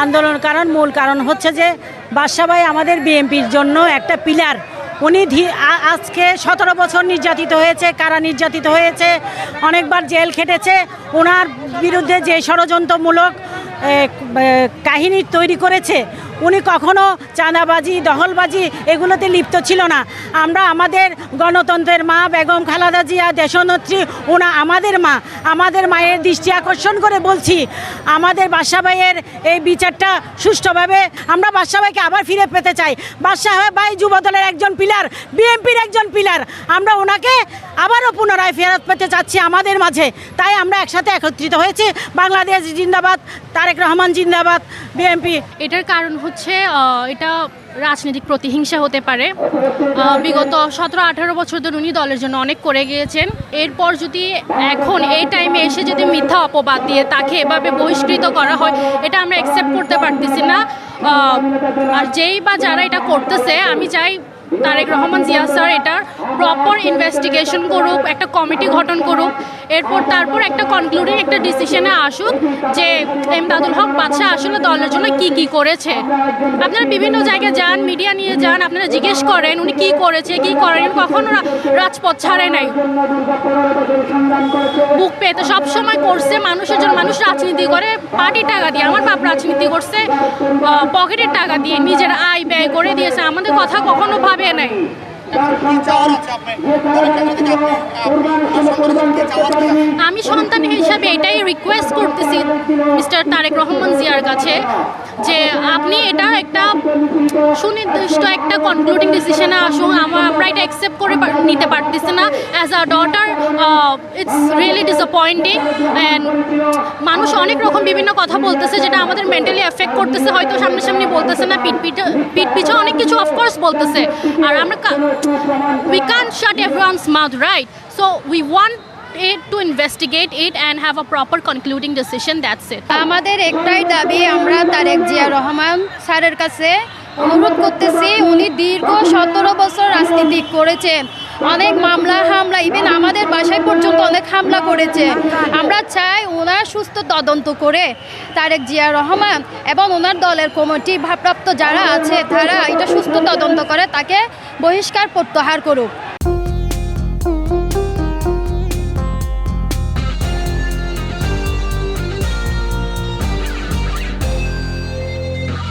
আন্দোলন মূল কারণ হচ্ছে যে বাদশা ভাই আমাদের বিএনপির জন্য একটা পিলার। উনি আজকে 17 বছর নির্যাতিত হয়েছে, কারা নির্যাতিত হয়েছে, অনেকবার জেল খেটেছে। ওনার বিরুদ্ধে যে ষড়যন্ত্রমূলক কাহিনী তৈরি করেছে, উনি কখনো চাঁদাবাজি, দখলবাজি এগুলোতে লিপ্ত ছিল না। আমরা আমাদের গণতন্ত্রের মা বেগম খালেদা জিয়া দেশনেত্রী, ওনা আমাদের মা, আমাদের মায়ের দৃষ্টি আকর্ষণ করে বলছি, আমাদের বাদশা ভাইয়ের এই বিচারটা সুষ্ঠুভাবে, আমরা বাদশা ভাইকে আবার ফিরে পেতে চাই। বাদশা ভাই যুবদলের একজন পিলার, বিএনপির একজন পিলার, আমরা ওনাকে আবারও পুনরায় ফেরত পেতে চাচ্ছি আমাদের মাঝে। তাই আমরা একসাথে একত্রিত হয়েছি। বাংলাদেশ জিন্দাবাদ, তারেক রহমান জিন্দাবাদ, বিএনপি। এটার কারণ হচ্ছে এটা রাজনৈতিক প্রতিহিংসা হতে পারে। বিগত 17-18 বছর ধরে উনি দলের জন্য অনেক করে গিয়েছেন। এরপর যদি এখন এই টাইমে এসে যদি মিথ্যা অপবাদ দিয়ে তাকে এভাবে বহিষ্কৃত করা হয়, এটা আমরা অ্যাকসেপ্ট করতে পারতেছি না। আর যেই বা যারা এটা করতেছে, আমি চাই তারেক রহমান জিয়া স্যার এটার প্রপার ইনভেস্টিগেশন করুক, একটা কমিটি গঠন করুক, তারপর একটা কনক্লুডিং একটা ডিসিশনে আসুক যে এমদাদুল হক বাদশা আসলে দলের জন্য কি করেছে। আপনারা বিভিন্ন জায়গায় যান, মিডিয়া নিয়ে যান, আপনারা জিজ্ঞেস করেন উনি কি করেছে কি করেন, কখনো রাজপথ ছাড়ে নাই। বুক পেতে সবসময় করছে মানুষের জন্য। মানুষ রাজনীতি করে পার্টির টাকা দিয়ে, আমার বাপ রাজনীতি করছে পকেটের টাকা দিয়ে, নিজের আয় ব্যয় করে দিয়েছে, আমাদের কথা কখনো ভাবে নাই। আমি সন্তান হিসাবে এটাই রিকোয়েস্ট করতেছি মিস্টার তারেক রহমান জিয়ার কাছে যে আপনি এটা একটা সুনির্দিষ্ট একটা কনক্লুডিং ডিসিশনে আসুন। আমরা এটা অ্যাকসেপ্ট করে নিতে পারতেছি না। As a daughter it's really disappointing. And মানুষ অনেক রকম বিভিন্ন কথা বলতেছে যেটা আমাদের মেন্টালি এফেক্ট করতেছে। হয়তো সামনাসামনি বলতেছে না, পিঠ পিছে অনেক কিছু অফকোর্স বলতেছে। আর আমরা we can't shut everyone's mouth, right? So we want it to investigate it and have a proper concluding decision. That's it. আমাদের একটাই দাবি, আমরা তারেক জিয়া রহমান স্যারের কাছে অনুরোধ করতেছি, উনি দীর্ঘ 17 বছর রাজনীতি করেছেন, অনেক মামলা হামলা, ইভেন আমাদের বাসায় পর্যন্ত অনেক হামলা করেছে। আমরা চাই ওনার সুস্থ তদন্ত করে তারেক জিয়া রহমান এবং ওনার দলের কমিটি ভারপ্রাপ্ত যারা আছে তারা এটা সুস্থ তদন্ত করে তাকে বহিষ্কার প্রত্যাহার করুক।